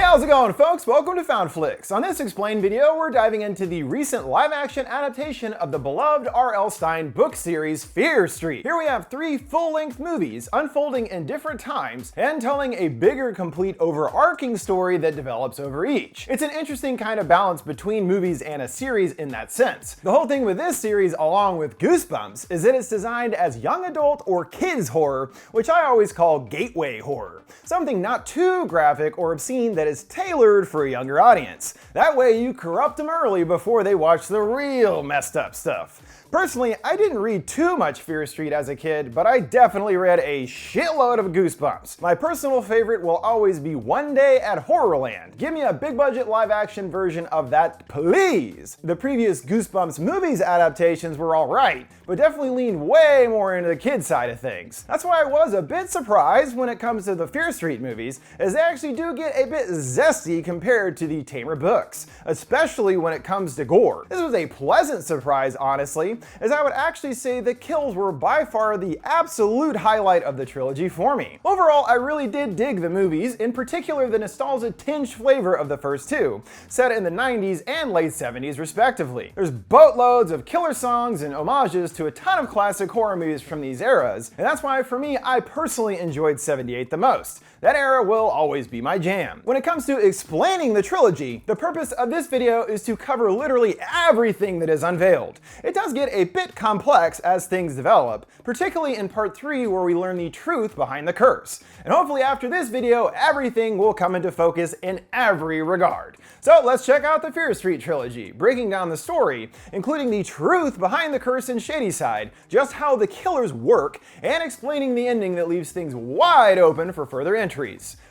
Hey, how's it going, folks? Welcome to FoundFlix. On this Explain video, we're diving into the recent live-action adaptation of the beloved R.L. Stine book series, Fear Street. Here we have 3 full-length movies unfolding in different times and telling a bigger, complete, overarching story that develops over each. It's an interesting kind of balance between movies and a series in that sense. The whole thing with this series, along with Goosebumps, is that it's designed as young adult or kids horror, which I always call gateway horror. Something not too graphic or obscene that is tailored for a younger audience. That way you corrupt them early before they watch the real messed up stuff. Personally, I didn't read too much Fear Street as a kid, but I definitely read a shitload of Goosebumps. My personal favorite will always be One Day at Horrorland. Give me a big budget live action version of that, please. The previous Goosebumps movies adaptations were alright, but definitely leaned way more into the kid side of things. That's why I was a bit surprised when it comes to the Fear Street movies, as they actually do get a bit zesty compared to the tamer books, especially when it comes to gore. This was a pleasant surprise, honestly, as I would actually say the kills were by far the absolute highlight of the trilogy for me. Overall, I really did dig the movies, in particular the nostalgia-tinged flavor of the first 2, set in the 90s and late 70s respectively. There's boatloads of killer songs and homages to a ton of classic horror movies from these eras, and that's why for me, I personally enjoyed 78 the most. That era will always be my jam. When it comes to explaining the trilogy, the purpose of this video is to cover literally everything that is unveiled. It does get a bit complex as things develop, particularly in part 3 where we learn the truth behind the curse. And hopefully after this video, everything will come into focus in every regard. So let's check out the Fear Street trilogy, breaking down the story, including the truth behind the curse in Shadyside, just how the killers work, and explaining the ending that leaves things wide open for further entries.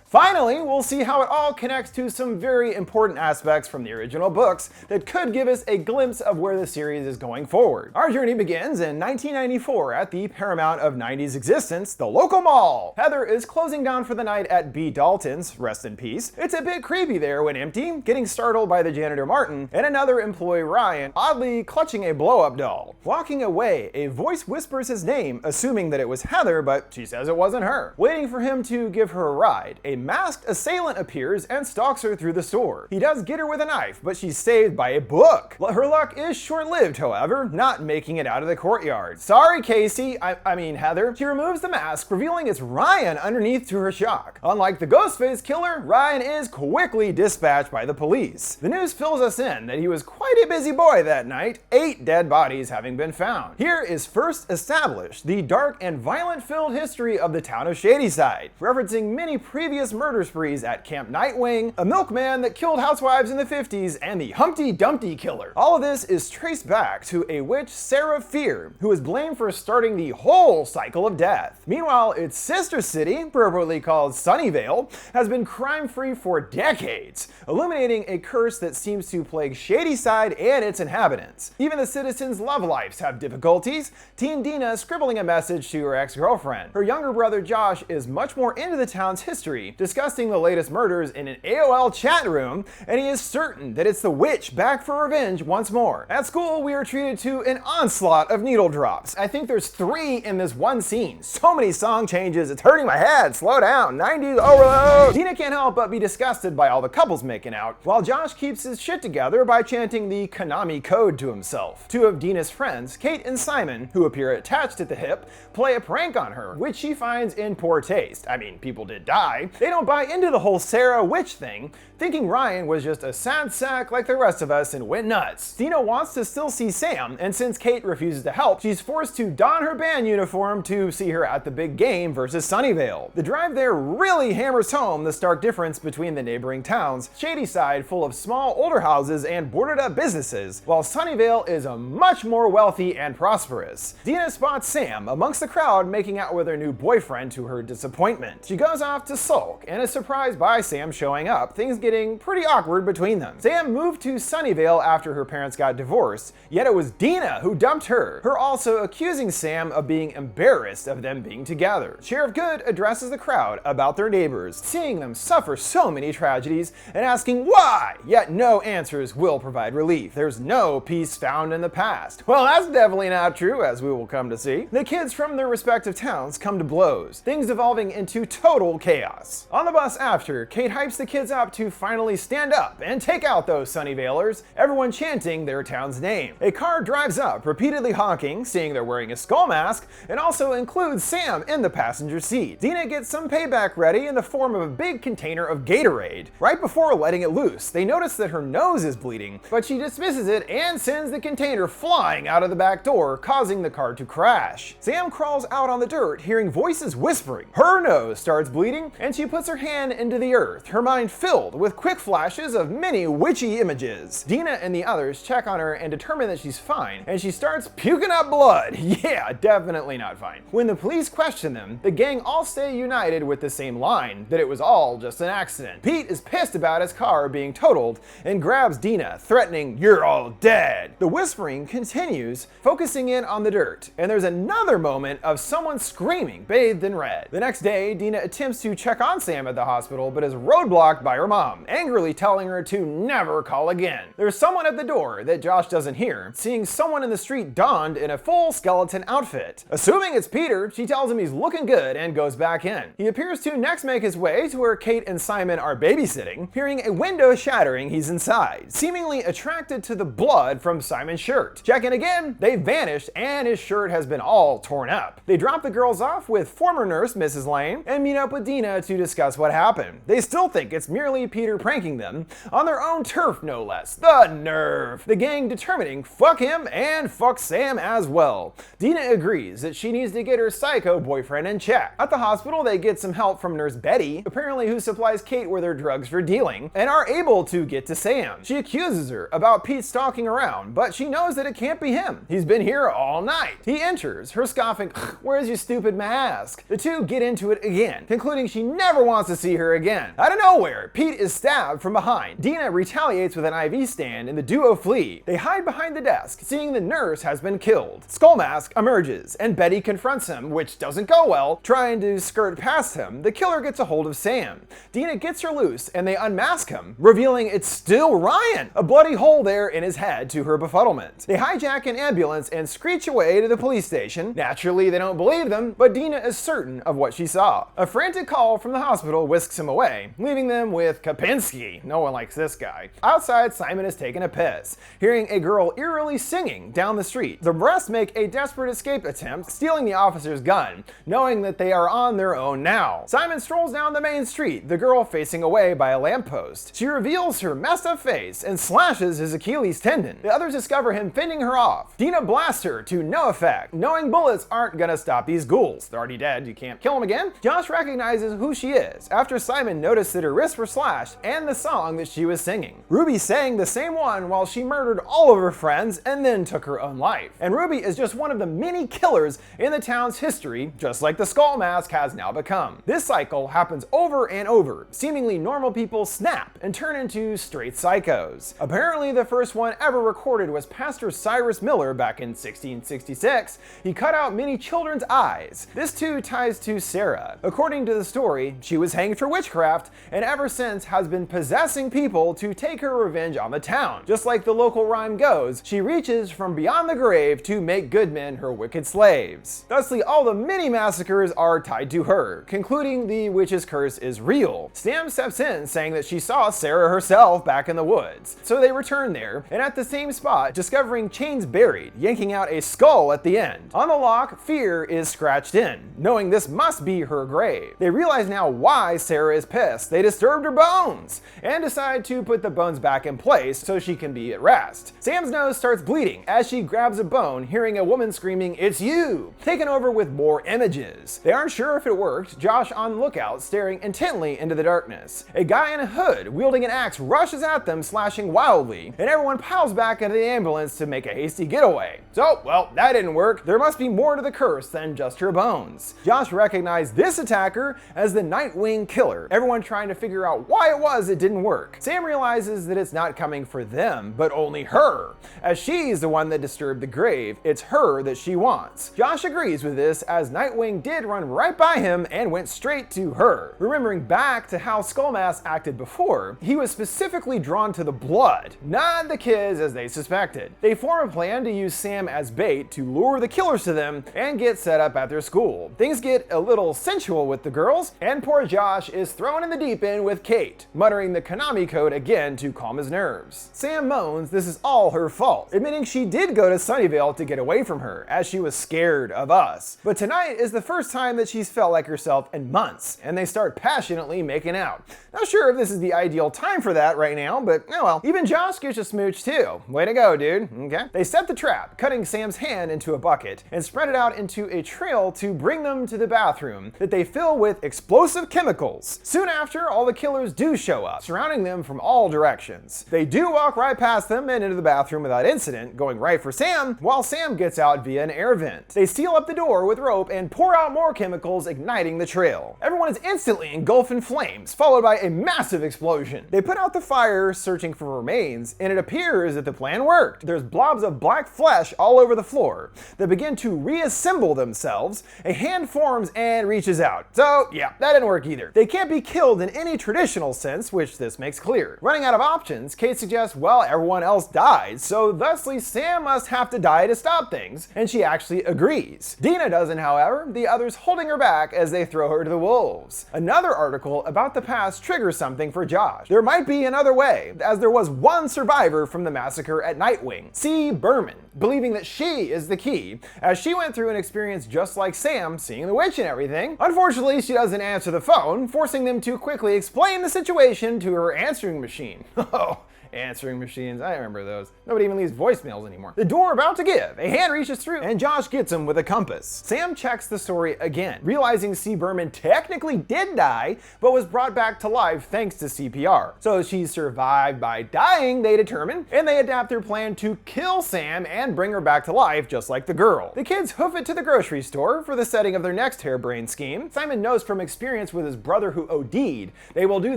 Finally, we'll see how it all connects to some very important aspects from the original books that could give us a glimpse of where the series is going forward. Our journey begins in 1994 at the paramount of 90s existence, the local mall. Heather is closing down for the night at B. Dalton's, rest in peace. It's a bit creepy there when empty, getting startled by the janitor Martin and another employee Ryan oddly clutching a blow-up doll. Walking away, a voice whispers his name, assuming that it was Heather, but she says it wasn't her. Waiting for him to give her a ride, a masked assailant appears and stalks her through the store. He does get her with a knife, but she's saved by a book. Her luck is short-lived, however, not making it out of the courtyard. Sorry, Casey, I mean Heather. She removes the mask, revealing it's Ryan underneath to her shock. Unlike the Ghostface killer, Ryan is quickly dispatched by the police. The news fills us in that he was quite a busy boy that night, 8 dead bodies having been found. Here is first established the dark and violent-filled history of the town of Shadyside, referencing many previous murder sprees at Camp Nightwing, a milkman that killed housewives in the 50s, and the Humpty Dumpty killer. All of this is traced back to a witch, Sarah Fear, who is blamed for starting the whole cycle of death. Meanwhile, its sister city, appropriately called Sunnyvale, has been crime-free for decades, illuminating a curse that seems to plague Shadyside and its inhabitants. Even the citizens' love lives have difficulties, teen Dina scribbling a message to her ex-girlfriend. Her younger brother Josh is much more into the town's history, discussing the latest murders in an AOL chat room, and he is certain that it's the witch back for revenge once more. At school, we are treated to an onslaught of needle drops. I think there's 3 in this one scene. So many song changes, it's hurting my head. Slow down, 90s overload. Dina can't help but be disgusted by all the couples making out, while Josh keeps his shit together by chanting the Konami code to himself. 2 of Dina's friends, Kate and Simon, who appear attached at the hip, play a prank on her, which she finds in poor taste. I mean, people did die. They don't buy into the whole Sarah witch thing, thinking Ryan was just a sad sack like the rest of us and went nuts. Dina wants to still see Sam, and since Kate refuses to help, she's forced to don her band uniform to see her at the big game versus Sunnyvale. The drive there really hammers home the stark difference between the neighboring towns, Shadyside full of small older houses and boarded up businesses, while Sunnyvale is a much more wealthy and prosperous. Dina spots Sam amongst the crowd making out with her new boyfriend to her disappointment. She goes off to sulk and is surprised by Sam showing up, things getting pretty awkward between them. Sam moved to Sunnyvale after her parents got divorced, yet it was Dina who dumped her also accusing Sam of being embarrassed of them being together. Sheriff Good addresses the crowd about their neighbors, seeing them suffer so many tragedies and asking why, yet no answers will provide relief. There's no peace found in the past. Well, that's definitely not true, as we will come to see. The kids from their respective towns come to blows, things devolving into total chaos. bus. On the bus after, Kate hypes the kids up to finally stand up and take out those Sunnyvalers, everyone chanting their town's name. A car drives up, repeatedly honking, seeing they're wearing a skull mask, and also includes Sam in the passenger seat. Dina gets some payback ready in the form of a big container of Gatorade. Right before letting it loose, they notice that her nose is bleeding, but she dismisses it and sends the container flying out of the back door, causing the car to crash. Sam crawls out on the dirt, hearing voices whispering. Her nose starts bleeding, and she puts her hand into the earth, her mind filled with quick flashes of many witchy images. Dina and the others check on her and determine that she's fine, and she starts puking up blood. Yeah, definitely not fine. When the police question them, the gang all stay united with the same line, that it was all just an accident. Pete is pissed about his car being totaled and grabs Dina, threatening, "You're all dead." The whispering continues, focusing in on the dirt, and there's another moment of someone screaming, bathed in red. The next day, Dina attempts to check on Sam at the hospital, but is roadblocked by her mom, angrily telling her to never call again. There's someone at the door that Josh doesn't hear, seeing someone in the street donned in a full skeleton outfit. Assuming it's Peter, she tells him he's looking good and goes back in. He appears to next make his way to where Kate and Simon are babysitting. Hearing a window shattering, he's inside, seemingly attracted to the blood from Simon's shirt. Checking again, they vanished and his shirt has been all torn up. They drop the girls off with former nurse Mrs. Lane and meet up with Dina to discuss what happened. They still think it's merely Peter pranking them, on their own turf no less. The nerve! The gang determining fuck him and fuck Sam as well. Dina agrees that she needs to get her psycho boyfriend in check. At the hospital, they get some help from Nurse Betty, apparently who supplies Kate with her drugs for dealing, and are able to get to Sam. She accuses her about Pete stalking around, but she knows that it can't be him. He's been here all night. He enters, her scoffing, "Where's your stupid mask?" The two get into it again, concluding she never wants to see her again. Out of nowhere, Pete is stabbed from behind. Dina retaliates with an IV stand and the duo flee. They hide behind the desk, seeing the nurse has been killed. Skullmask emerges, and Betty confronts him, which doesn't go well. Trying to skirt past him, the killer gets a hold of Sam. Dina gets her loose, and they unmask him, revealing it's still Ryan, a bloody hole there in his head to her befuddlement. They hijack an ambulance and screech away to the police station. Naturally, they don't believe them, but Dina is certain of what she saw. A frantic call from the hospital whisks him away, leaving them with Kapinski. No one likes this guy. Outside, Simon is taking a piss, hearing a girl eerily singing down the street. The rest make a desperate escape attempt, stealing the officer's gun, knowing that they are on their own now. Simon strolls down the main street, the girl facing away by a lamppost. She reveals her messed up face and slashes his Achilles tendon. The others discover him fending her off. Dina blasts her to no effect, knowing bullets aren't gonna stop these ghouls. They're already dead, you can't kill them again. Josh recognizes who she is after Simon noticed that her wrists were slashed and the song that she was singing. Ruby sang the same one while she murdered all of her friends and then took her own life. And Ruby is just one of the many killers in the town's history, just like the Skull Mask has now become. This cycle happens over and over. Seemingly normal people snap and turn into straight psychos. Apparently the first one ever recorded was Pastor Cyrus Miller back in 1666. He cut out many children's eyes. This too ties to Sarah. According to the story, she was hanged for witchcraft and ever since has been possessing people to take her revenge on the town. Just like the local rhyme goes, she reaches from beyond the grave to make good men her wicked slaves. Thusly, all the many massacres are tied to her, concluding the witch's curse is real. Sam steps in, saying that she saw Sarah herself back in the woods. So they return there, and at the same spot, discovering chains buried, yanking out a skull at the end. On the lock, Fear is scratched in, knowing this must be her grave. They realize now why Sarah is pissed. They disturbed her bones, and decide to put the bones back in place so she can be at rest. Sam's nose starts bleeding as she grabs a bone, hearing a woman screaming, "It's you!" taken over with more images. They aren't sure if it worked, Josh on lookout, staring intently into the darkness. A guy in a hood, wielding an axe, rushes at them, slashing wildly, and everyone piles back into the ambulance to make a hasty getaway. So, well, that didn't work. There must be more to the curse than just her bones. Josh recognized this attacker as the Nightwing Killer, everyone trying to figure out why it was it didn't work. Sam realizes that it's not coming for them, but only her. As she's the one that disturbed the grave, it's her that she wants. Josh agrees with this, as Nightwing did run right by him and went straight to her. Remembering back to how Skullmask acted before, he was specifically drawn to the blood, not the kids as they suspected. They form a plan to use Sam as bait to lure the killers to them and get set up at their school. Things get a little sensual with the girls, and poor Josh is thrown in the deep end with Kate, muttering the Konami code again to calm his nerves. Sam moans this is all her fault, admitting she did go to Sunnyvale to get away from her, as she was scared of us. But tonight is the first time that she's felt like herself in months, and they start passionately making out. Not sure if this is the ideal time for that right now, but oh well. Even Josh gets a smooch too. Way to go, dude. Okay. They set the trap, cutting Sam's hand into a bucket, and spread it out into a trail to bring them to the bathroom that they fill with explosive chemicals. Soon after, all the killers do show up, surrounding them from all directions. They do walk right past them and into the bathroom without incident, going right for Sam, while Sam gets out via an air vent. They seal up the door with rope and pour out more chemicals, igniting the trail. Everyone is instantly engulfed in flames, followed by a massive explosion. They put out the fire, searching for remains, and it appears that the plan worked. There's blobs of black flesh all over the floor. They begin to reassemble themselves. A hand forms and reaches out. So yeah, that didn't work either. They can't be killed in any traditional sense, which this makes clear. Running out of options, Kate suggests, well, everyone else died, so thusly Sam must have to die to stop things, and she actually agrees. Dina doesn't, however, the others holding her back as they throw her to the wolves. Another article about the past triggers something for Josh. There might be another way, as there was one survivor from the massacre at Nightwing, C. Berman, believing that she is the key, as she went through an experience just like Sam, seeing the witch and everything. Unfortunately, she doesn't answer the phone, forcing them to quickly explain the situation to her answering machine. Oh, answering machines, I remember those. Nobody even leaves voicemails anymore. The door about to give, a hand reaches through, and Josh gets him with a compass. Sam checks the story again, realizing C. Berman technically did die, but was brought back to life thanks to CPR. So she survived by dying, they determine, and they adapt their plan to kill Sam and bring her back to life, just like the girl. The kids hoof it to the grocery store for the setting of their next harebrained scheme. Simon knows from experience with his brother who OD'd, they will do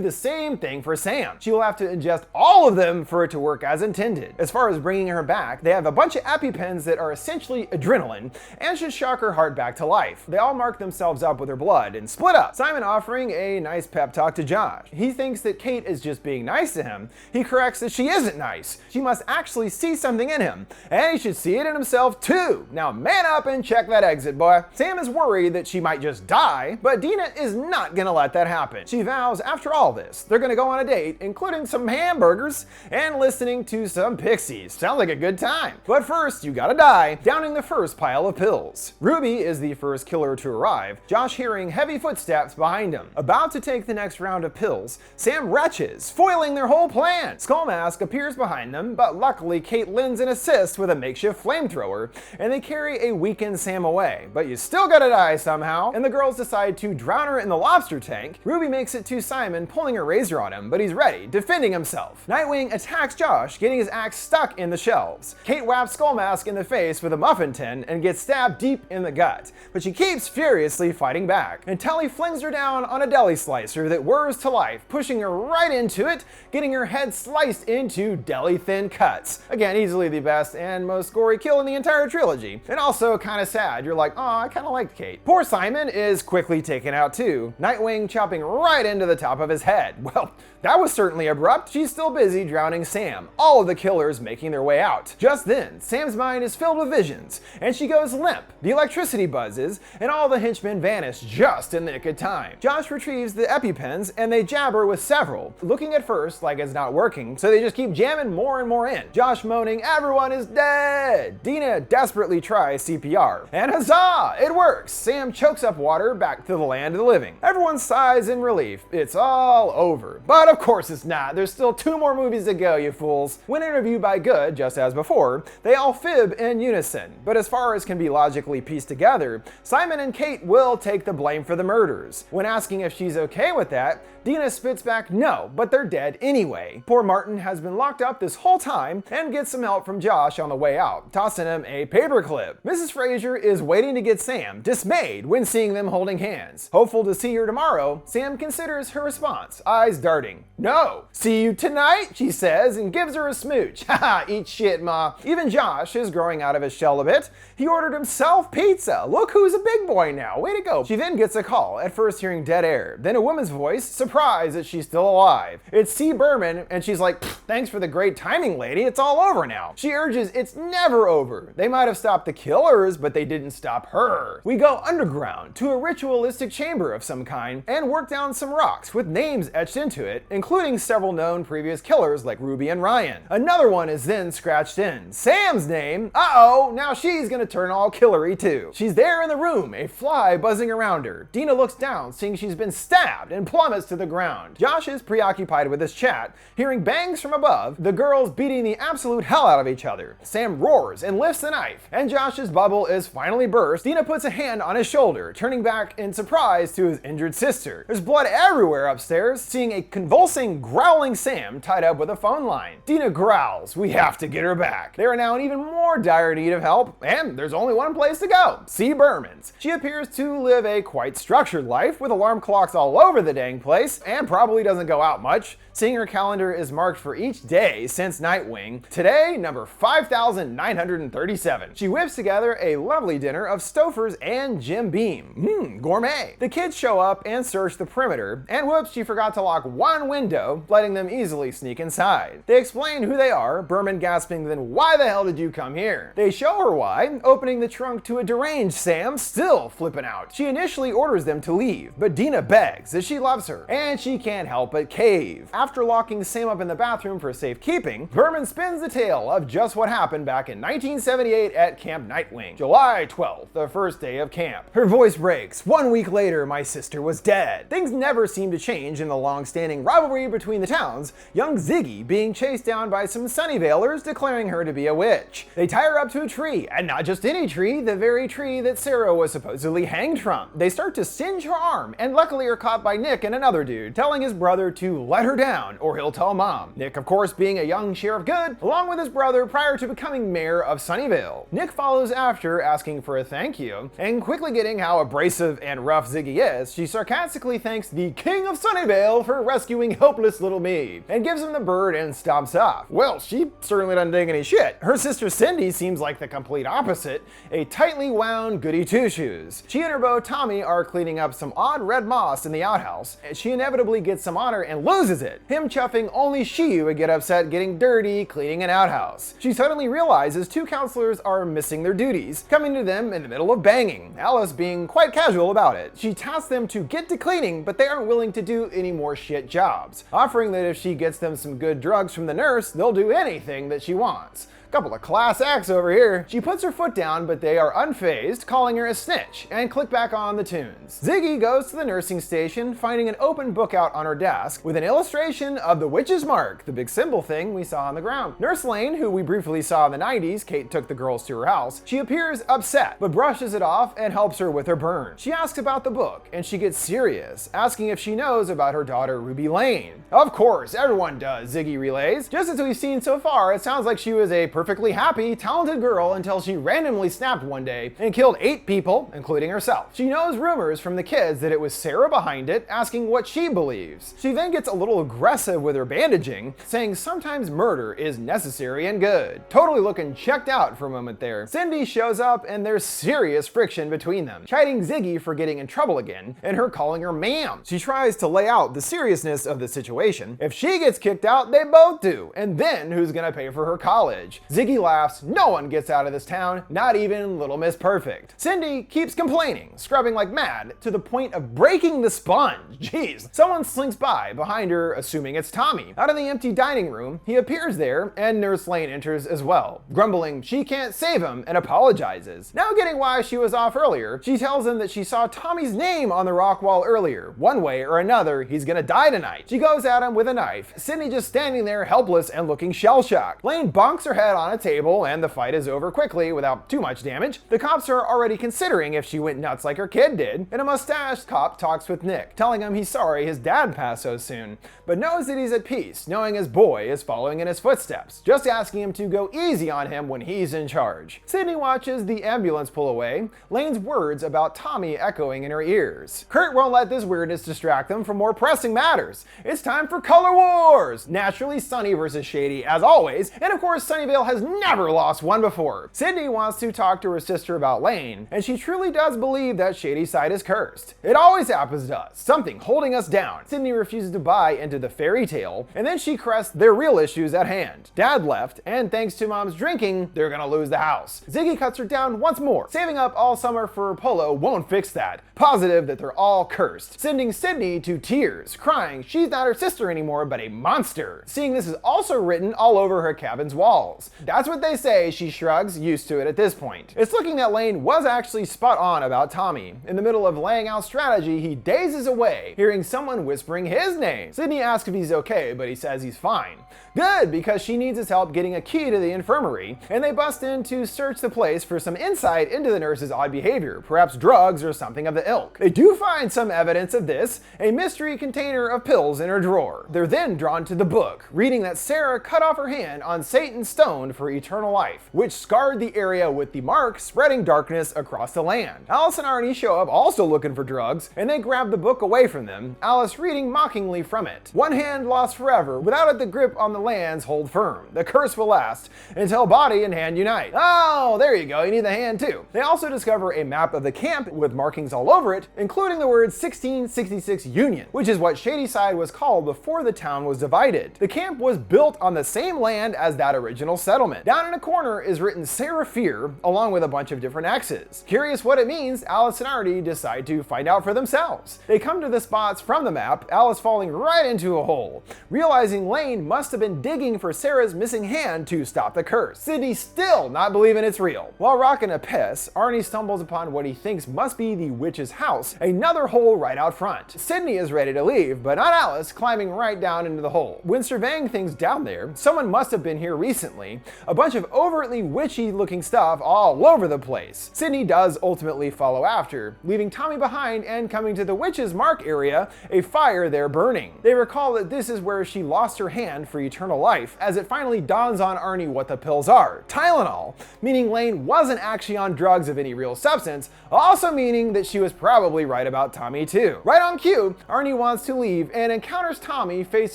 the same thing for Sam. She will have to ingest all of them for it to work as intended. As far as bringing her back, they have a bunch of EpiPens that are essentially adrenaline and should shock her heart back to life. They all mark themselves up with her blood and split up, Simon offering a nice pep talk to Josh. He thinks that Kate is just being nice to him. He corrects that she isn't nice. She must actually see something in him, and he should see it in himself too. Now man up and check that exit, boy. Sam is worried that she might just die, but Dina is not gonna let that happen. She vows after all this, they're gonna go on a date, including some hamburgers, and listening to some Pixies. Sounds like a good time. But first, you gotta die, downing the first pile of pills. Ruby is the first killer to arrive, Josh hearing heavy footsteps behind him. About to take the next round of pills, Sam retches, foiling their whole plan. Skullmask appears behind them, but luckily Kate lends an assist with a makeshift flamethrower, and they carry a weakened Sam away. But you still gotta die somehow, and the girls decide to drown her in the lobster tank. Ruby makes it to Simon, pulling a razor on him, but he's ready, defending himself. Nightwing attacks Josh, getting his axe stuck in the shelves. Kate whaps Skullmask in the face with a muffin tin and gets stabbed deep in the gut, but she keeps furiously fighting back until he flings her down on a deli slicer that whirs to life, pushing her right into it, getting her head sliced into deli thin cuts. Again, easily the best and most gory kill in the entire trilogy, and also kind of sad. You're like, oh, I kind of liked Kate. Poor Simon is quickly taken out too, Nightwing chopping right into the top of his head. Well, that was certainly abrupt. She's still busy drowning Sam, all of the killers making their way out. Just then, Sam's mind is filled with visions, and she goes limp. The electricity buzzes, and all the henchmen vanish just in the nick of time. Josh retrieves the EpiPens, and they jab her with several, looking at first like it's not working, so they just keep jamming more and more in. Josh moaning, everyone is dead! Dina desperately tries CPR, and huzzah! It works! Sam chokes up water back to the land of the living. Everyone sighs in relief. It's all over. But of course it's not. There's still 2 more movies to go, you fools. When interviewed by Good, just as before, they all fib in unison. But as far as can be logically pieced together, Simon and Kate will take the blame for the murders. When asking if she's okay with that, Dina spits back no, but they're dead anyway. Poor Martin has been locked up this whole time and gets some help from Josh on the way out, tossing him a paperclip. Mrs. Fraser is waiting to get Sam, dismayed when seeing them holding hands. Hopeful to see her tomorrow, Sam considers her response, eyes darting. No! See you tonight, she says, and gives her a smooch. Haha, eat shit, ma. Even Josh is growing out of his shell a bit. He ordered himself pizza. Look who's a big boy now. Way to go. She then gets a call, at first hearing dead air. Then a woman's voice, surprised that she's still alive. It's C. Berman, and she's like, thanks for the great timing, lady. It's all over now. She urges it's never over. They might have stopped the killers, but they didn't stop her. We go underground to a ritualistic chamber of some kind and work down some rocks with names etched into it, including several known previous killers like Ruby and Ryan. Another one is then scratched in. Sam's name. Uh-oh, now she's gonna turn all killery too. She's there in the room, a fly buzzing around her. Dina looks down, seeing she's been stabbed and plummets to the ground. Josh is preoccupied with his chat, hearing bangs from above, the girls beating the absolute hell out of each other. Sam roars and lifts the knife, and Josh's bubble is finally burst. Dina puts a hand on his shoulder, turning back in surprise to his injured sister. There's blood everywhere upstairs, seeing a convulsing, growling Sam tied up with a phone line. Dina growls, we have to get her back. They are now in even more dire need of help, and there's only one place to go, C. Berman's. She appears to live a quite structured life, with alarm clocks all over the dang place, and probably doesn't go out much, seeing her calendar is marked for each day since Nightwing. Today, number 5,937. She whips together a lovely dinner of Stouffer's and Jim Beam. Gourmet. The kids show up and search the perimeter, and whoops, she forgot to lock one window, letting them easily sneak inside. They explain who they are, Berman gasping, then why the hell did you come here? They show her why, opening the trunk to a deranged Sam, still flipping out. She initially orders them to leave, but Dina begs that she loves her, and she can't help but cave. After locking Sam up in the bathroom for safekeeping, Berman spins the tale of just what happened back in 1978 at Camp Nightwing. July 12th, the first day of camp. Her voice breaks. 1 week later, my sister was dead. Things never seem to change in the long-standing rivalry between the towns, young Ziggy being chased down by some Sunnyvalers declaring her to be a witch. They tie her up to a tree, and not just any tree, the very tree that Sarah was supposedly hanged from. They start to singe her arm, and luckily are caught by Nick and another dude, telling his brother to let her down or he'll tell mom. Nick, of course, being a young sheriff good, along with his brother prior to becoming mayor of Sunnyvale. Nick follows after, asking for a thank you, and quickly getting how abrasive and rough Ziggy is, she sarcastically thanks the King of Sunnyvale for rescuing helpless little me, and gives him the bird and stomps off. Well, she certainly doesn't dig any shit. Her sister Cindy seems like the complete opposite, a tightly wound goody two-shoes. She and her beau Tommy are cleaning up some odd red moss in the outhouse, and she inevitably gets some honor and loses it, him chuffing only she would get upset getting dirty cleaning an outhouse. She suddenly realizes two counselors are missing their duties, coming to them in the middle of banging, Alice being quite casual about it. She tasks them to get to cleaning, but they aren't willing to do any more shit jobs, offering that if she gets them some good drugs from the nurse, they'll do anything that she wants. Couple of class acts over here. She puts her foot down, but they are unfazed, calling her a snitch, and click back on the tunes. Ziggy goes to the nursing station, finding an open book out on her desk with an illustration of the witch's mark, the big symbol thing we saw on the ground. Nurse Lane, who we briefly saw in the 90s, Kate took the girls to her house, she appears upset, but brushes it off and helps her with her burn. She asks about the book, and she gets serious, asking if she knows about her daughter Ruby Lane. Of course, everyone does, Ziggy relays. Just as we've seen so far, it sounds like she was a perfectly happy, talented girl until she randomly snapped one day and killed 8 people, including herself. She knows rumors from the kids that it was Sarah behind it, asking what she believes. She then gets a little aggressive with her bandaging, saying sometimes murder is necessary and good. Totally looking checked out for a moment there. Cindy shows up and there's serious friction between them, chiding Ziggy for getting in trouble again, and her calling her ma'am. She tries to lay out the seriousness of the situation. If she gets kicked out, they both do, and then who's gonna pay for her college? Ziggy laughs, no one gets out of this town, not even Little Miss Perfect. Cindy keeps complaining, scrubbing like mad, to the point of breaking the sponge. Jeez. Someone slinks by behind her, assuming it's Tommy. Out in the empty dining room, he appears there, and Nurse Lane enters as well, grumbling she can't save him and apologizes. Now getting why she was off earlier, she tells him that she saw Tommy's name on the rock wall earlier. One way or another, he's gonna die tonight. She goes at him with a knife, Cindy just standing there helpless and looking shell-shocked. Lane bonks her head on a table, and the fight is over quickly without too much damage. The cops are already considering if she went nuts like her kid did, and a mustached cop talks with Nick, telling him he's sorry his dad passed so soon, but knows that he's at peace, knowing his boy is following in his footsteps, just asking him to go easy on him when he's in charge. Sydney watches the ambulance pull away, Lane's words about Tommy echoing in her ears. Kurt won't let this weirdness distract them from more pressing matters. It's time for Color Wars! Naturally Sunny versus Shady as always, and of course Sunnyvale Tale has never lost one before. Sydney wants to talk to her sister about Lane, and she truly does believe that Shadyside is cursed. It always happens to us, something holding us down. Sydney refuses to buy into the fairy tale, and then she crests their real issues at hand. Dad left, and thanks to Mom's drinking, they're gonna lose the house. Ziggy cuts her down once more. Saving up all summer for Polo won't fix that. Positive that they're all cursed, sending Sydney to tears, crying she's not her sister anymore but a monster. Seeing this is also written all over her cabin's walls. That's what they say, she shrugs, used to it at this point. It's looking that Lane was actually spot on about Tommy. In the middle of laying out strategy, he dazes away, hearing someone whispering his name. Sydney asks if he's okay, but he says he's fine. Good, because she needs his help getting a key to the infirmary, and they bust in to search the place for some insight into the nurse's odd behavior, perhaps drugs or something of the ilk. They do find some evidence of this, a mystery container of pills in her drawer. They're then drawn to the book, reading that Sarah cut off her hand on Satan's stone for eternal life, which scarred the area with the mark, spreading darkness across the land. Alice and Arnie show up also looking for drugs, and they grab the book away from them, Alice reading mockingly from it. One hand lost forever, without it the grip on the lands hold firm. The curse will last until body and hand unite. Oh, there you go, you need the hand too. They also discover a map of the camp with markings all over it, including the word 1666 Union, which is what Shadyside was called before the town was divided. The camp was built on the same land as that original settlement. Down in a corner is written Sarah Fear, along with a bunch of different X's. Curious what it means, Alice and Artie decide to find out for themselves. They come to the spots from the map, Alice falling right into a hole, realizing Lane must have been digging for Sarah's missing hand to stop the curse. Sydney still not believing it's real. While rocking a piss, Arnie stumbles upon what he thinks must be the witch's house, another hole right out front. Sydney is ready to leave, but not Alice, climbing right down into the hole. When surveying things down there, someone must have been here recently. A bunch of overtly witchy looking stuff all over the place. Sydney does ultimately follow after, leaving Tommy behind and coming to the witch's mark area, a fire there burning. They recall that this is where she lost her hand for eternal life, as it finally dawns on Arnie what the pills are. Tylenol, meaning Lane wasn't actually on drugs of any real substance, also meaning that she was probably right about Tommy too. Right on cue, Arnie wants to leave and encounters Tommy face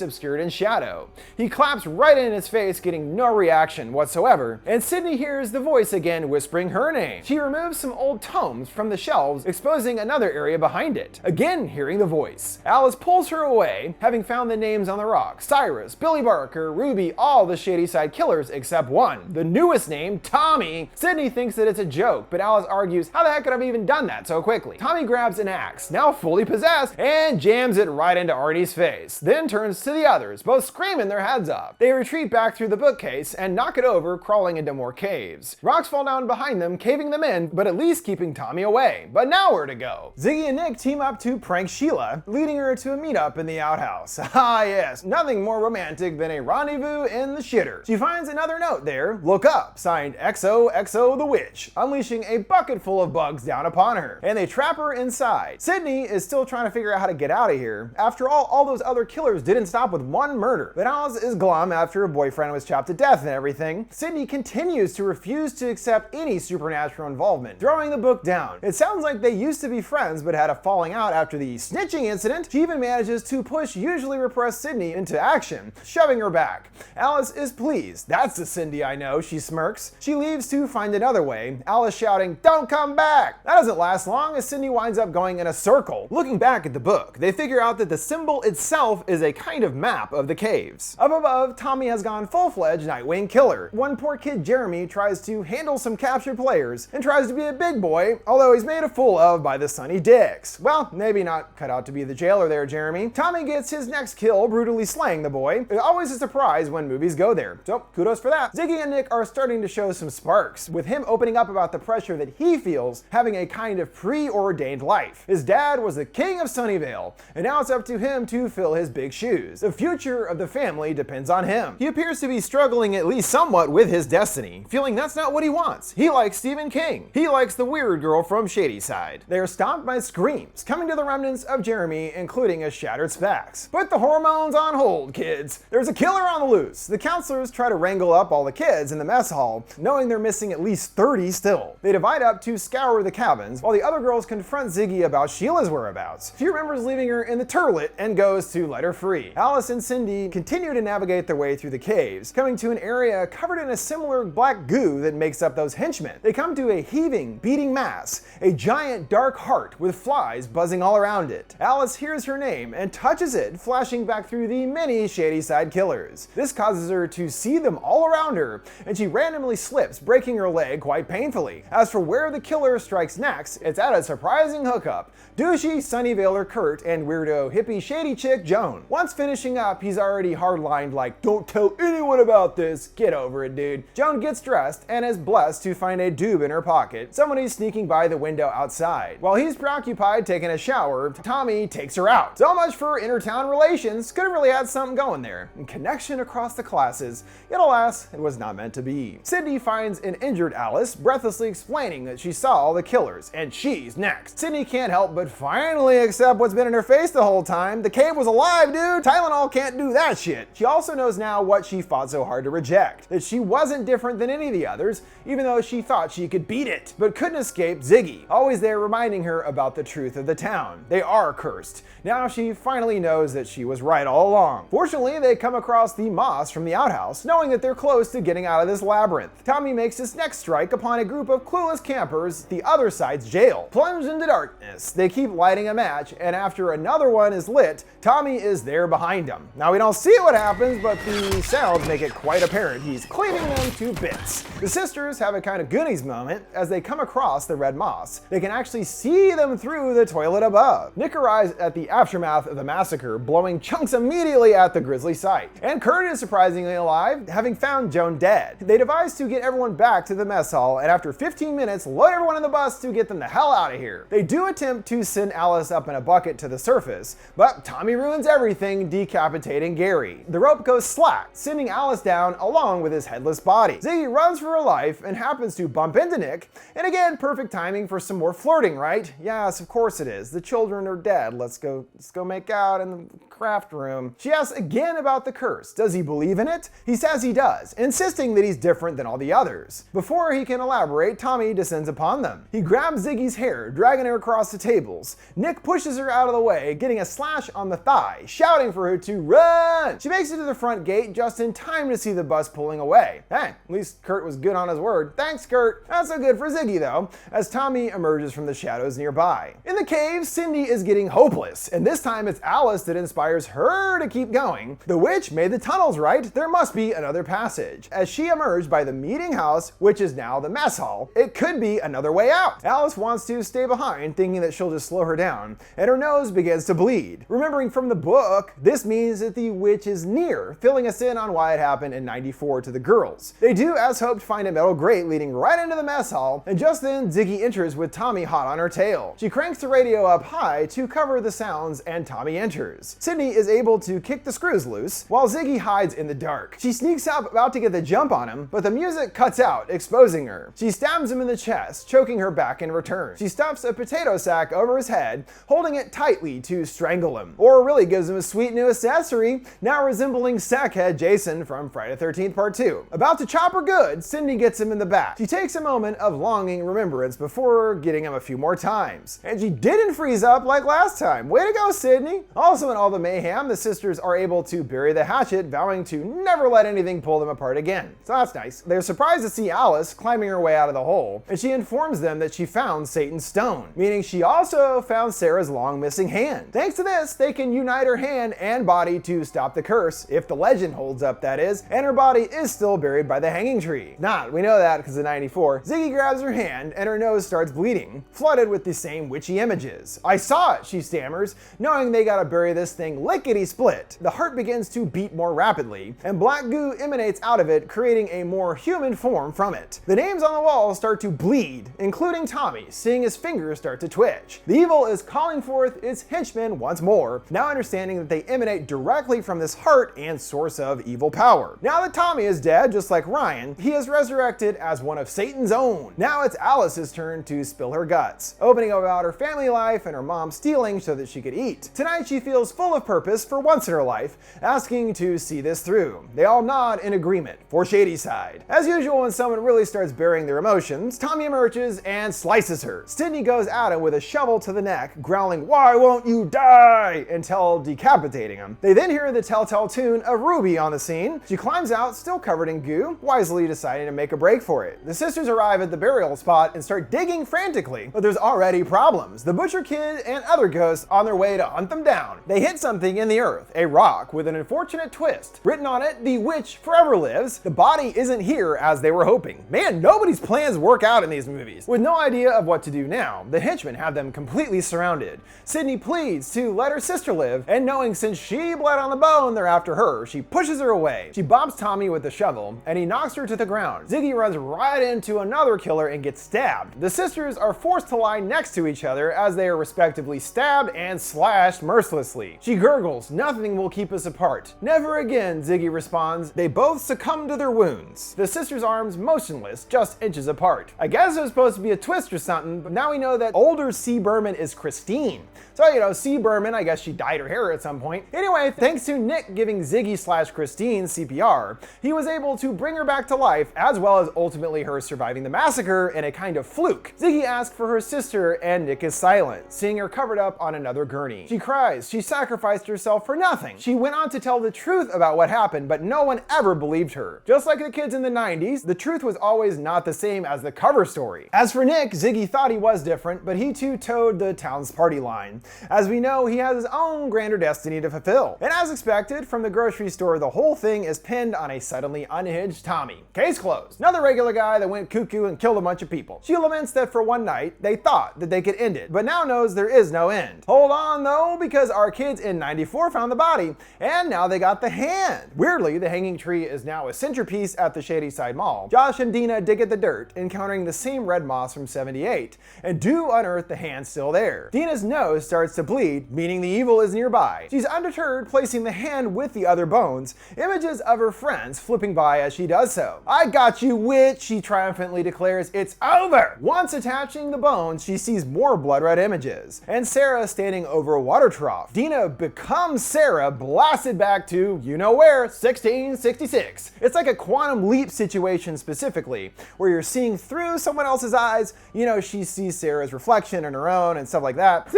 obscured in shadow. He claps right in his face, getting no reaction whatsoever, and Sydney hears the voice again whispering her name. She removes some old tomes from the shelves, exposing another area behind it, again hearing the voice. Alice pulls her away, having found the names on the rock: Cyrus, Billy Barker, Ruby, all the Shadyside killers except one, the newest name, Tommy. Sydney thinks that it's a joke, but Alice argues how the heck could I have even done that so quickly? Tommy grabs an axe, now fully possessed, and jams it right into Arnie's face, then turns to the others, both screaming their heads off. They retreat back through the bookcase and knock it over, crawling into more caves. Rocks fall down behind them, caving them in, but at least keeping Tommy away. But now where to go? Ziggy and Nick team up to prank Sheila, leading her to a meetup in the outhouse. Ah yes, nothing more romantic than a rendezvous in the shitter. She finds another note there, look up, signed XOXO the Witch, unleashing a bucket full of bugs down upon her, and they trap her inside. Sydney is still trying to figure out how to get out of here. After all those other killers didn't stop with one murder. But Alice is glum after her boyfriend was chopped to death and everything. Sydney continues to refuse to accept any supernatural involvement, throwing the book down. It sounds like they used to be friends but had a falling out after the snitching incident. She even manages to push usually repressed Sydney into action, shoving her back. Alice is pleased. That's the Cindy I know, she smirks. She leaves to find another way, Alice shouting, "Don't come back!" That doesn't last long as Sydney winds up going in a circle. Looking back at the book, they figure out that the symbol itself is a kind of map of the caves. Up above, Tommy has gone full-fledged Nightwing killer. One poor kid, Jeremy, tries to handle some captured players and tries to be a big boy, although he's made a fool of by the Sunny Dicks. Well, maybe not cut out to be the jailer there, Jeremy. Tommy gets his next kill, brutally slaying the boy. It's always a surprise when movies go there, so kudos for that. Ziggy and Nick are starting to show some sparks, with him opening up about the pressure that he feels having a kind of preordained life. His dad was the king of Sunnyvale, and now it's up to him to fill his big shoes. The future of the family depends on him. He appears to be struggling at least somewhat with his destiny, feeling that's not what he wants. He likes Stephen King. He likes the weird girl from Shadyside. They are stopped by screams, coming to the remnants of Jeremy, including a shattered Spax. Put the hormones on hold, kids. There's a killer on the loose. The counselors try to wrangle up all the kids in the mess hall, knowing they're missing at least 30 still. They divide up to scour the cabins, while the other girls confront Ziggy about Sheila's whereabouts. She remembers leaving her in the turlet and goes to let her free. Alice and Cindy continue to navigate their way through the caves, coming to an area area covered in a similar black goo that makes up those henchmen. They come to a heaving, beating mass, a giant dark heart with flies buzzing all around it. Alice hears her name and touches it, flashing back through the many Shadyside killers. This causes her to see them all around her, and she randomly slips, breaking her leg quite painfully. As for where the killer strikes next, it's at a surprising hookup. Douchey Sunnyvaler Kurt and weirdo hippie shady chick Joan. Once finishing up, he's already hardlined like, "Don't tell anyone about this." Get over it, dude. Joan gets dressed and is blessed to find a doob in her pocket. Somebody's sneaking by the window outside. While he's preoccupied taking a shower, Tommy takes her out. So much for intertown relations. Could have really had something going there. And connection across the classes. Yet alas, it was not meant to be. Sydney finds an injured Alice, breathlessly explaining that she saw all the killers, and she's next. Sydney can't help but finally accept what's been in her face the whole time. The cave was alive, dude. Tylenol can't do that shit. She also knows now what she fought so hard to reject, that she wasn't different than any of the others, even though she thought she could beat it, but couldn't escape Ziggy, always there reminding her about the truth of the town. They are cursed. Now she finally knows that she was right all along. Fortunately, they come across the moss from the outhouse, knowing that they're close to getting out of this labyrinth. Tommy makes his next strike upon a group of clueless campers, the other side's jail. Plunged into darkness, they keep lighting a match, and after another one is lit, Tommy is there behind him. Now we don't see what happens, but the sounds make it quite apparent he's cleaving them to bits. The sisters have a kind of Goonies moment as they come across the red moss. They can actually see them through the toilet above. Nick arrives at the aftermath of the massacre, blowing chunks immediately at the grisly sight. And Kurt is surprisingly alive, having found Joan dead. They devise to get everyone back to the mess hall, and after 15 minutes, load everyone in the bus to get them the hell out of here. They do attempt to send Alice up in a bucket to the surface, but Tommy ruins everything, decapitating Gary. The rope goes slack, sending Alice down along with his headless body. Ziggy runs for her life and happens to bump into Nick, and again, perfect timing for some more flirting, right? Yes, of course it is. The children are dead. Let's go make out in the craft room. She asks again about the curse. Does he believe in it? He says he does, insisting that he's different than all the others. Before he can elaborate, Tommy descends upon them. He grabs Ziggy's hair, dragging her across the tables. Nick pushes her out of the way, getting a slash on the thigh, shouting for her to run. She makes it to the front gate just in time to see the bus pulling away. Hey, at least Kurt was good on his word. Thanks, Kurt. Not so good for Ziggy, though, as Tommy emerges from the shadows nearby. In the cave, Cindy is getting hopeless, and this time it's Alice that inspires her to keep going. The witch made the tunnels right. There must be another passage. As she emerged by the meeting house, which is now the mess hall, it could be another way out. Alice wants to stay behind, thinking that she'll just slow her down, and her nose begins to bleed. Remembering from the book, this means that the witch is near, filling us in on why it happened in '94 to the girls. They do, as hoped, find a metal grate leading right into the mess hall, and just then Ziggy enters with Tommy hot on her tail. She cranks the radio up high to cover the sounds, and Tommy enters. Sydney is able to kick the screws loose, while Ziggy hides in the dark. She sneaks up, about to get the jump on him, but the music cuts out, exposing her. She stabs him in the chest, choking her back in return. She stuffs a potato sack over his head, holding it tightly to strangle him. Or really gives him a sweet new accessory, now resembling sackhead Jason from Friday the 13th Part 2. About to chop her good, Cindy gets him in the back. She takes a moment of longing remembrance before getting him a few more times. And she didn't freeze up like last time. Way to go, Sydney! Also in all the mayhem, the sisters are able to bury the hatchet, vowing to never let anything pull them apart again. So that's nice. They're surprised to see Alice climbing her way out of the hole, and she informs them that she found Satan's stone, meaning she also found Sarah's long missing hand. Thanks to this, they can unite her hand and body to stop the curse, if the legend holds up, that is, and her body is still buried by the hanging tree. Not, we know that because of '94. Ziggy grabs her hand and her nose starts bleeding, flooded with the same witchy images. I saw it, she stammers, knowing they gotta bury this thing lickety-split. The heart begins to beat more rapidly, and black goo emanates out of it, creating a more human form from it. The names on the wall start to bleed, including Tommy, seeing his fingers start to twitch. The evil is calling forth its henchmen once more, now understanding that they emanate directly from this heart and source of evil power. Now that Tommy is dead, just like Ryan, he is resurrected as one of Satan's own. Now it's Alice's turn to spill her guts, opening about her family life and her mom stealing so that she could eat. Tonight she feels full of purpose for once in her life, asking to see this through. They all nod in agreement for Shadyside. As usual, when someone really starts burying their emotions, Tommy emerges and slices her. Sydney goes at him with a shovel to the neck, growling, "Why won't you die?" until decapitating him. They then hear the telltale tune of Ruby on the scene. She climbs out, still still covered in goo, wisely deciding to make a break for it. The sisters arrive at the burial spot and start digging frantically, but there's already problems. The butcher kid and other ghosts on their way to hunt them down. They hit something in the earth, a rock with an unfortunate twist. Written on it, "The witch forever lives. The body isn't here as they were hoping." Man, nobody's plans work out in these movies. With no idea of what to do now, the henchmen have them completely surrounded. Sydney pleads to let her sister live, and knowing since she bled on the bone they're after her, she pushes her away. She bobs Tommy with the shovel, and he knocks her to the ground. Ziggy runs right into another killer and gets stabbed. The sisters are forced to lie next to each other as they are respectively stabbed and slashed mercilessly. She gurgles, "Nothing will keep us apart." "Never again," Ziggy responds. They both succumb to their wounds. The sisters' arms motionless, just inches apart. I guess it was supposed to be a twist or something, but now we know that older C. Berman is Christine. So, C. Berman, I guess she dyed her hair at some point. Anyway, thanks to Nick giving Ziggy/Christine CPR, he was able to bring her back to life, as well as ultimately her surviving the massacre in a kind of fluke. Ziggy asks for her sister, and Nick is silent, seeing her covered up on another gurney. She cries. She sacrificed herself for nothing. She went on to tell the truth about what happened, but no one ever believed her. Just like the kids in the 90s, the truth was always not the same as the cover story. As for Nick, Ziggy thought he was different, but he too towed the town's party line. As we know, he has his own grander destiny to fulfill. And as expected, from the grocery store, the whole thing is pinned on a suddenly unhinged Tommy. Case closed. Another regular guy that went cuckoo and killed a bunch of people. She laments that for one night, they thought that they could end it, but now knows there is no end. Hold on though, because our kids in 94 found the body, and now they got the hand. Weirdly, the hanging tree is now a centerpiece at the Shadyside Mall. Josh and Dina dig at the dirt, encountering the same red moss from 78, and do unearth the hand still there. Dina's nose starts to bleed, meaning the evil is nearby. She's undeterred, placing the hand with the other bones, images of her friends flipping by as she does so. "I got you, witch," she triumphantly declares. "It's over!" Once attaching the bones, she sees more blood red images, and Sarah standing over a water trough. Dina becomes Sarah, blasted back to, you know where, 1666. It's like a quantum leap situation specifically, where you're seeing through someone else's eyes. She sees Sarah's reflection in her own and stuff like that.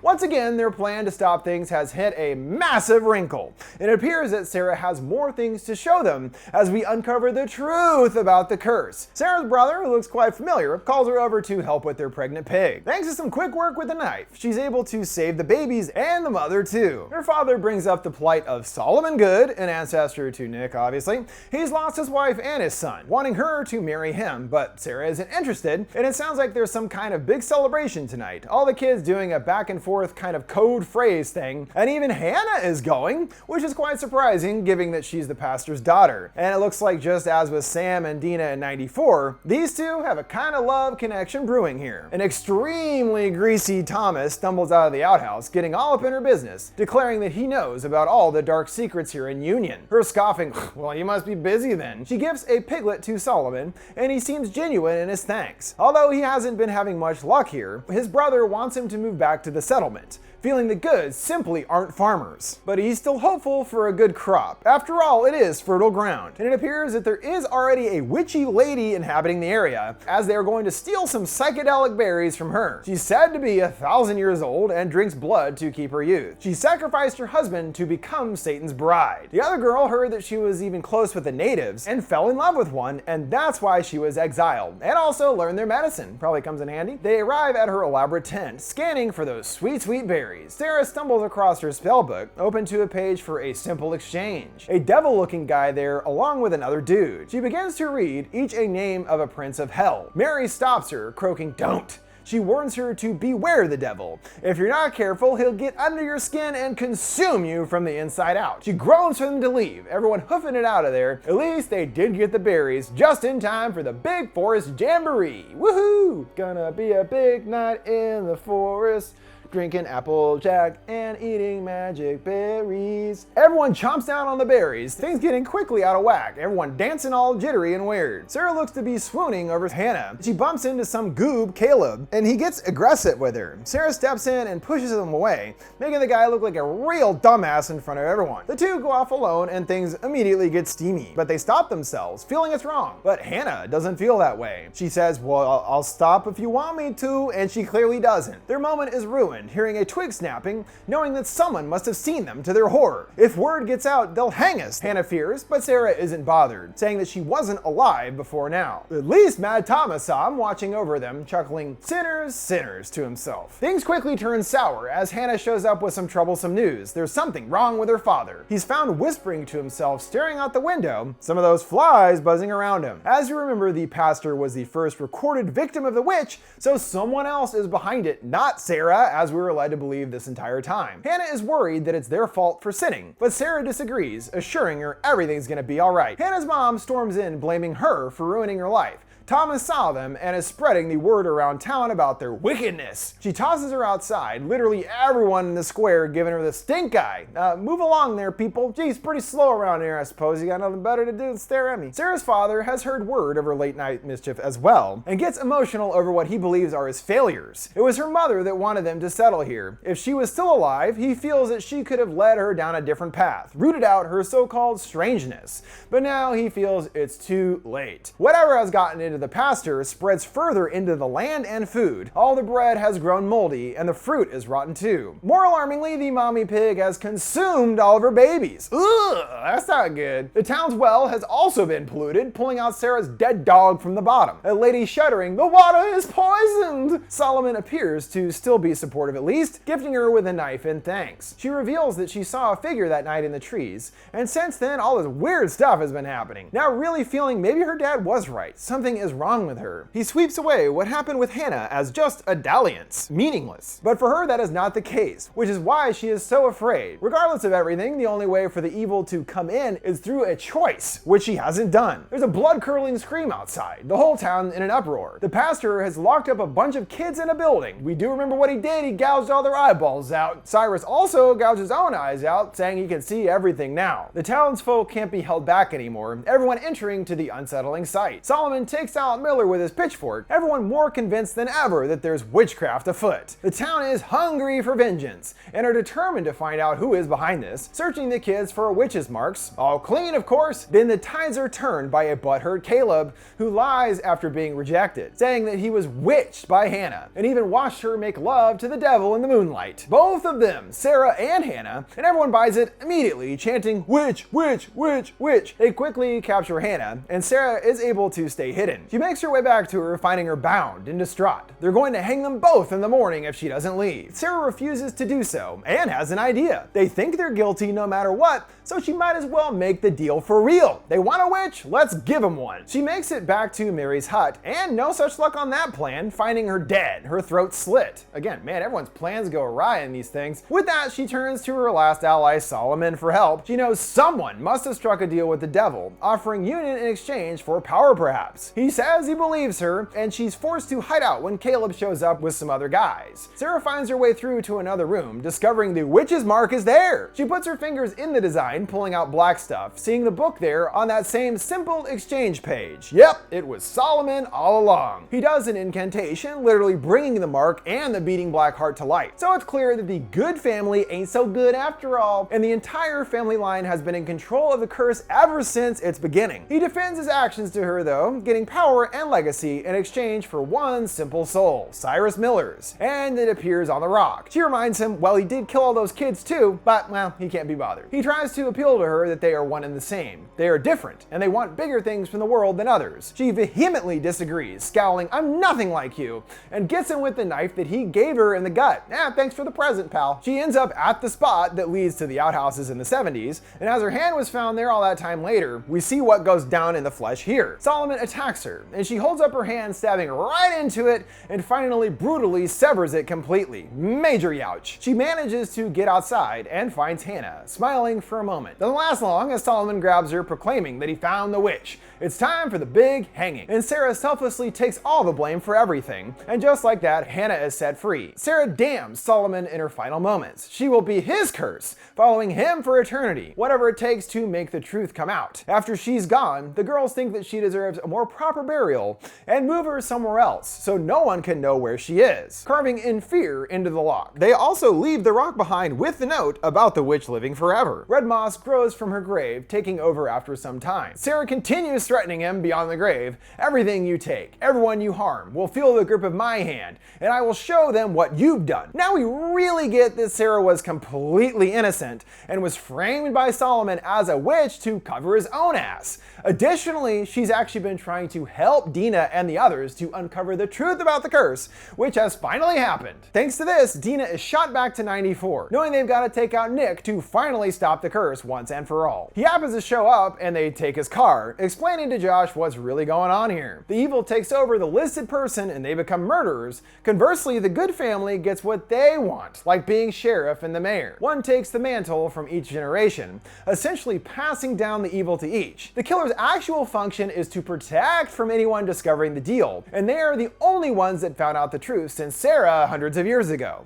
Once again, their plan to stop things has hit a massive wrinkle. It appears that Sarah has more things to show them as we uncover the truth about the curse. Sarah's brother, who looks quite familiar, calls her over to help with their pregnant pig. Thanks to some quick work with the knife, she's able to save the babies and the mother too. Her father brings up the plight of Solomon Good, an ancestor to Nick obviously. He's lost his wife and his son, wanting her to marry him, but Sarah isn't interested, and it sounds like there's some kind of big celebration tonight. All the kids doing a back and forth kind of code phrase thing, and even Hannah is going, which is quite surprising given that she's the pastor's daughter. And it looks like, just as with Sam and Dina in 94, these two have a kind of love connection brewing here. An extremely greasy Thomas stumbles out of the outhouse, getting all up in her business, declaring that he knows about all the dark secrets here in Union. Her scoffing, "Well, you must be busy then." She gives a piglet to Solomon, and he seems genuine in his thanks. Although he hasn't been having much luck here, his brother wants him to move back to the settlement, feeling the Goods simply aren't farmers. But he's still hopeful for a good crop. After all, it is fertile ground, and it appears that there is already a witchy lady inhabiting the area, as they are going to steal some psychedelic berries from her. She's said to be 1,000 years old and drinks blood to keep her youth. She sacrificed her husband to become Satan's bride. The other girl heard that she was even close with the natives and fell in love with one, and that's why she was exiled, and also learned their medicine. Probably comes in handy. They arrive at her elaborate tent, scanning for those sweet, sweet berries. Sarah stumbles across her spellbook, open to a page for a simple exchange. A devil-looking guy there, along with another dude. She begins to read, each a name of a prince of hell. Mary stops her, croaking, "Don't." She warns her to beware the devil. If you're not careful, he'll get under your skin and consume you from the inside out. She groans for them to leave, everyone hoofing it out of there. At least they did get the berries just in time for the big forest jamboree. Woohoo! Gonna be a big night in the forest. Drinking Applejack and eating magic berries. Everyone chomps down on the berries, things getting quickly out of whack, everyone dancing all jittery and weird. Sarah looks to be swooning over Hannah. She bumps into some goob, Caleb, and he gets aggressive with her. Sarah steps in and pushes him away, making the guy look like a real dumbass in front of everyone. The two go off alone and things immediately get steamy, but they stop themselves, feeling it's wrong. But Hannah doesn't feel that way. She says, "Well, I'll stop if you want me to," and she clearly doesn't. Their moment is ruined Solomon, hearing a twig snapping, knowing that someone must have seen them to their horror. If word gets out, they'll hang us, Hannah fears, but Sarah isn't bothered, saying that she wasn't alive before now. At least Mad Thomas saw him watching over them, chuckling, "Sinners, sinners," to himself. Things quickly turn sour as Hannah shows up with some troublesome news. There's something wrong with her father. He's found whispering to himself, staring out the window, some of those flies buzzing around him. As you remember, the pastor was the first recorded victim of the witch, so someone else is behind it, not Sarah, as we were led to believe this entire time. Hannah is worried that it's their fault for sinning, but Sarah disagrees, assuring her everything's gonna be alright. Hannah's mom storms in, blaming her for ruining her life. Thomas saw them and is spreading the word around town about their wickedness. She tosses her outside, literally everyone in the square giving her the stink eye. Move along there, people. Geez, pretty slow around here, I suppose. You got nothing better to do than stare at me. Sarah's father has heard word of her late night mischief as well, and gets emotional over what he believes are his failures. It was her mother that wanted them to settle here. If she was still alive, he feels that she could have led her down a different path, rooted out her so-called strangeness. But now he feels it's too late. Whatever has gotten into the pasture spreads further into the land and food. All the bread has grown moldy and the fruit is rotten too. More alarmingly, the mommy pig has consumed all of her babies. Ugh, that's not good. The town's well has also been polluted, pulling out Sarah's dead dog from the bottom. A lady shuddering, "The water is poisoned!" Solomon appears to still be supportive at least, gifting her with a knife in thanks. She reveals that she saw a figure that night in the trees, and since then all this weird stuff has been happening. Now really feeling maybe her dad was right. Something is wrong with her. He sweeps away what happened with Hannah as just a dalliance, meaningless. But for her that is not the case, which is why she is so afraid. Regardless of everything, the only way for the evil to come in is through a choice, which she hasn't done. There's a blood-curdling scream outside, the whole town in an uproar. The pastor has locked up a bunch of kids in a building. We do remember what he did, he gouged all their eyeballs out. Cyrus also gouged his own eyes out, saying he can see everything now. The townsfolk can't be held back anymore, everyone entering to the unsettling sight. Solomon takes out Miller with his pitchfork, everyone more convinced than ever that there's witchcraft afoot. The town is hungry for vengeance, and are determined to find out who is behind this, searching the kids for witches' marks, all clean of course. Then the tides are turned by a butthurt Caleb, who lies after being rejected, saying that he was witched by Hannah, and even watched her make love to the devil in the moonlight. Both of them, Sarah and Hannah, and everyone buys it immediately, chanting, "Witch, witch, witch, witch." They quickly capture Hannah, and Sarah is able to stay hidden. She makes her way back to her, finding her bound and distraught. They're going to hang them both in the morning if she doesn't leave. Sarah refuses to do so, and has an idea. They think they're guilty no matter what, so she might as well make the deal for real. They want a witch? Let's give them one. She makes it back to Mary's hut, and no such luck on that plan, finding her dead, her throat slit. Again, man, everyone's plans go awry in these things. With that, she turns to her last ally, Solomon, for help. She knows someone must have struck a deal with the devil, offering union in exchange for power perhaps. He says he believes her, and she's forced to hide out when Caleb shows up with some other guys. Sarah finds her way through to another room, discovering the witch's mark is there. She puts her fingers in the design, pulling out black stuff, seeing the book there on that same simple exchange page. Yep, it was Solomon all along. He does an incantation, literally bringing the mark and the beating black heart to light. So it's clear that the good family ain't so good after all, and the entire family line has been in control of the curse ever since its beginning. He defends his actions to her though, getting power and legacy in exchange for one simple soul, Cyrus Miller's, and it appears on the rock. She reminds him, well, he did kill all those kids too, but well, he can't be bothered. He tries to appeal to her that they are one and the same. They are different, and they want bigger things from the world than others. She vehemently disagrees, scowling, "I'm nothing like you," and gets him with the knife that he gave her in the gut. Thanks for the present, pal. She ends up at the spot that leads to the outhouses in the 70s, and as her hand was found there all that time later, we see what goes down in the flesh here. Solomon attacks her, and she holds up her hand, stabbing right into it, and finally brutally severs it completely. Major youch. She manages to get outside and finds Hannah, smiling for a moment. Doesn't last long as Solomon grabs her, proclaiming that he found the witch. It's time for the big hanging, and Sarah selflessly takes all the blame for everything, and just like that, Hannah is set free. Sarah damns Solomon in her final moments. She will be his curse, following him for eternity, whatever it takes to make the truth come out. After she's gone, the girls think that she deserves a more proper proper burial and move her somewhere else so no one can know where she is, carving in fear into the lock. They also leave the rock behind with the note about the witch living forever. Red moss grows from her grave, taking over after some time. Sarah continues threatening him beyond the grave. Everything you take, everyone you harm, will feel the grip of my hand, and I will show them what you've done. Now we really get that Sarah was completely innocent and was framed by Solomon as a witch to cover his own ass. Additionally, she's actually been trying to help Dina and the others to uncover the truth about the curse, which has finally happened. Thanks to this, Dina is shot back to 94, knowing they've got to take out Nick to finally stop the curse once and for all. He happens to show up and they take his car, explaining to Josh what's really going on here. The evil takes over the listed person and they become murderers. Conversely, the good family gets what they want, like being sheriff and the mayor. One takes the mantle from each generation, essentially passing down the evil to each. The killer's actual function is to protect from anyone discovering the deal, and they are the only ones that found out the truth since Sarah hundreds of years ago.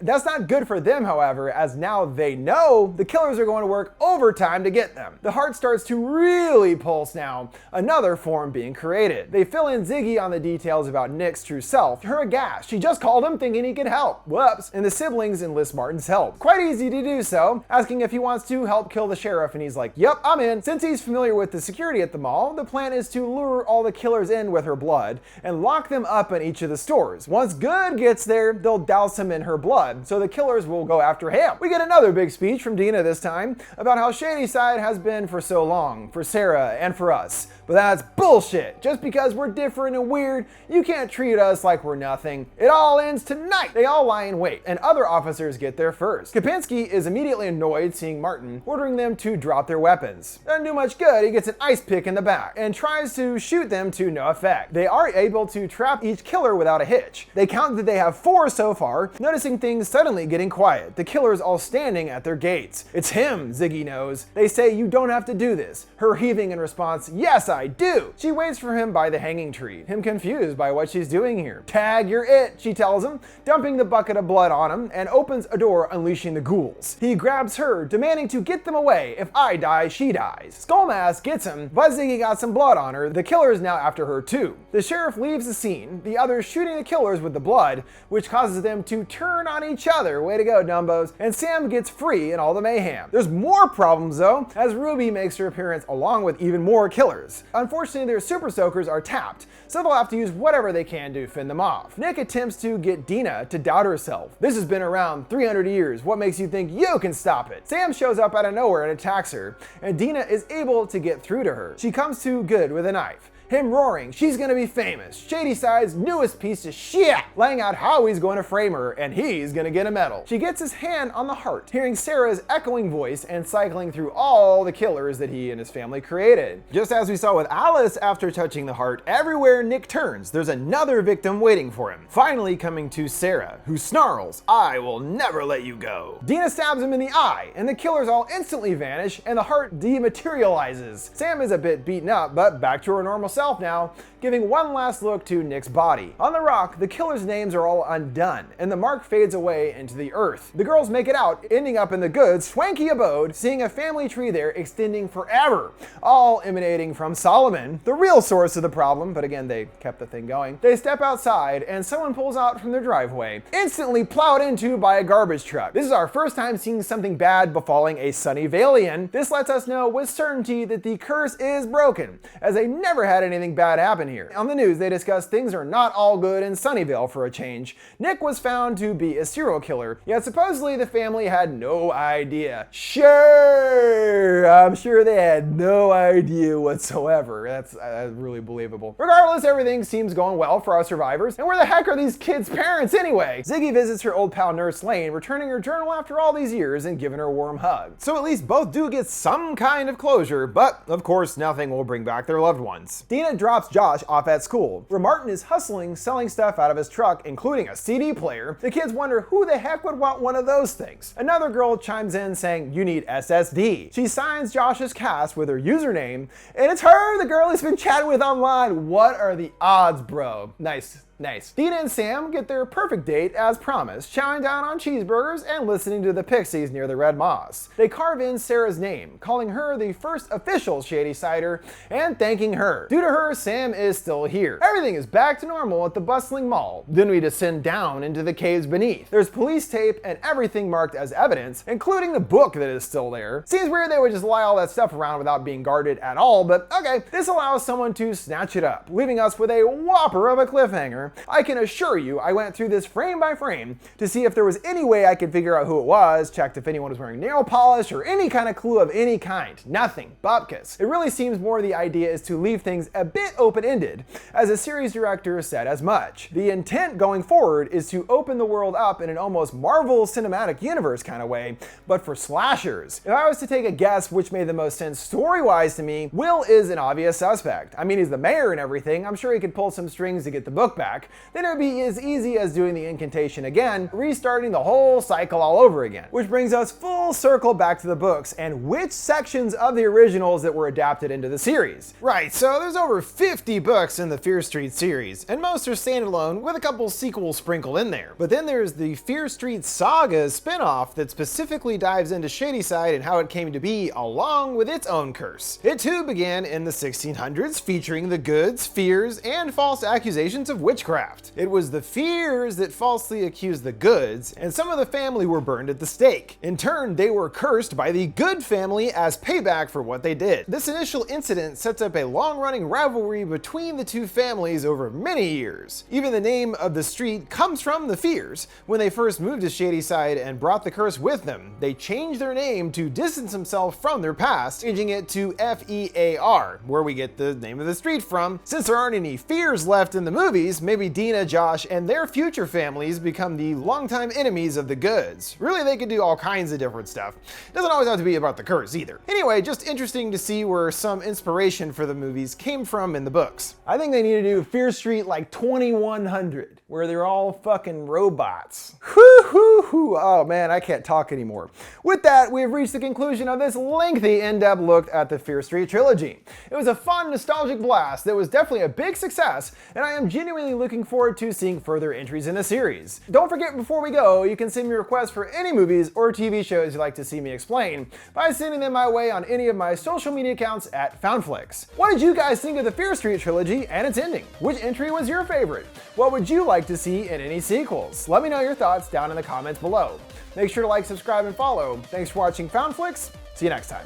That's not good for them, however, as now they know the killers are going to work overtime to get them. The heart starts to really pulse now, another form being created. They fill in Ziggy on the details about Nick's true self. Her aghast, she just called him thinking he could help. Whoops. And the siblings enlist Martin's help. Quite easy to do so, asking if he wants to help kill the sheriff, and he's like, yep, I'm in. Since he's familiar with the security at the mall, the plan is to lure all the killers in with her blood and lock them up in each of the stores. Once Good gets there, they'll douse him in her blood, so the killers will go after him. We get another big speech from Dina this time about how Shadyside has been for so long, for Sarah and for us. But that's bullshit. Just because we're different and weird, you can't treat us like we're nothing. It all ends tonight. They all lie in wait, and other officers get there first. Kapinski is immediately annoyed seeing Martin, ordering them to drop their weapons. Doesn't do much good. He gets an ice pick in the back and tries to shoot them to no effect. They are able to trap each killer without a hitch. They count that they have 4 so far, noticing things suddenly getting quiet. The killers all standing at their gates. It's him, Ziggy knows. They say, you don't have to do this. Her heaving in response, yes, I do. She waits for him by the hanging tree, him confused by what she's doing here. Tag, you're it, she tells him, dumping the bucket of blood on him, and opens a door unleashing the ghouls. He grabs her, demanding to get them away. If I die, she dies. Skullmask gets him, but Ziggy got some blood on her. The killer is now after her too. The sheriff leaves the scene, the others shooting the killers with the blood, which causes them to turn on each other. Way to go, Dumbos. And Sam gets free in all the mayhem. There's more problems though, as Ruby makes her appearance along with even more killers. Unfortunately, their super soakers are tapped, so they'll have to use whatever they can to fend them off. Nick attempts to get Dina to doubt herself. This has been around 300 years. What makes you think you can stop it? Sam shows up out of nowhere and attacks her, and Dina is able to get through to her. She comes to Good with a knife. Him roaring, she's gonna be famous, Shadyside's newest piece of shit, laying out how he's going to frame her, and he's gonna get a medal. She gets his hand on the heart, hearing Sarah's echoing voice and cycling through all the killers that he and his family created. Just as we saw with Alice after touching the heart, everywhere Nick turns, there's another victim waiting for him. Finally coming to Sarah, who snarls, I will never let you go. Dina stabs him in the eye, and the killers all instantly vanish, and the heart dematerializes. Sam is a bit beaten up, but back to her normal self now, giving one last look to Nick's body. On the rock, the killers' names are all undone, and the mark fades away into the earth. The girls make it out, ending up in the Good swanky abode, seeing a family tree there extending forever, all emanating from Solomon, the real source of the problem, but again, they kept the thing going. They step outside, and someone pulls out from their driveway, instantly plowed into by a garbage truck. This is our first time seeing something bad befalling a Sunnyvalian. This lets us know with certainty that the curse is broken, as they never had anything bad happen here. On the news, they discuss things are not all good in Sunnyvale for a change. Nick was found to be a serial killer, yet supposedly the family had no idea. Sure, I'm sure they had no idea whatsoever. That's really believable. Regardless, everything seems going well for our survivors, and where the heck are these kids' parents anyway? Ziggy visits her old pal Nurse Lane, returning her journal after all these years and giving her a warm hug. So at least both do get some kind of closure, but of course nothing will bring back their loved ones. Dina drops Josh off at school, where Martin is hustling, selling stuff out of his truck, including a CD player. The kids wonder who the heck would want one of those things. Another girl chimes in saying, you need SSD. She signs Josh's cast with her username, and it's her, the girl he's been chatting with online. What are the odds, bro? Nice Nice. Dina and Sam get their perfect date as promised, chowing down on cheeseburgers and listening to the Pixies near the Red Moss. They carve in Sarah's name, calling her the first official Shadysider and thanking her. Due to her, Sam is still here. Everything is back to normal at the bustling mall. Then we descend down into the caves beneath. There's police tape and everything marked as evidence, including the book that is still there. Seems weird they would just lie all that stuff around without being guarded at all, but okay. This allows someone to snatch it up, leaving us with a whopper of a cliffhanger. I can assure you I went through this frame by frame to see if there was any way I could figure out who it was, checked if anyone was wearing nail polish or any kind of clue of any kind. Nothing. Bupkis. It really seems more the idea is to leave things a bit open-ended, as a series director said as much. The intent going forward is to open the world up in an almost Marvel Cinematic Universe kind of way, but for slashers. If I was to take a guess which made the most sense story-wise to me, Will is an obvious suspect. I mean, he's the mayor and everything. I'm sure he could pull some strings to get the book back. Then it would be as easy as doing the incantation again, restarting the whole cycle all over again. Which brings us full circle back to the books and which sections of the originals that were adapted into the series. Right, so there's over 50 books in the Fear Street series, and most are standalone with a couple sequels sprinkled in there. But then there's the Fear Street Saga spin-off that specifically dives into Shadyside and how it came to be, along with its own curse. It too began in the 1600s, featuring the goods, fears, and false accusations of witchcraft. It was the fears that falsely accused the goods, and some of the family were burned at the stake. In turn, they were cursed by the good family as payback for what they did. This initial incident sets up a long-running rivalry between the two families over many years. Even the name of the street comes from the Fears. When they first moved to Shadyside and brought the curse with them, they changed their name to distance themselves from their past, changing it to F-E-A-R, where we get the name of the street from. Since there aren't any Fears left in the movies, maybe Dina, Josh, and their future families become the longtime enemies of the goods. Really, they could do all kinds of different stuff. Doesn't always have to be about the curse either. Anyway, just interesting to see where some inspiration for the movies came from in the books. I think they need to do Fear Street like 2100, where they're all fucking robots. Oh man, I can't talk anymore. With that, we have reached the conclusion of this lengthy, in-depth look at the Fear Street trilogy. It was a fun, nostalgic blast that was definitely a big success, and I am genuinely looking forward to seeing further entries in the series. Don't forget, before we go, you can send me requests for any movies or TV shows you'd like to see me explain by sending them my way on any of my social media accounts at FoundFlix. What did you guys think of the Fear Street trilogy and its ending? Which entry was your favorite? What would you like to see in any sequels? Let me know your thoughts down in the comments below. Make sure to like, subscribe, and follow. Thanks for watching FoundFlix. See you next time.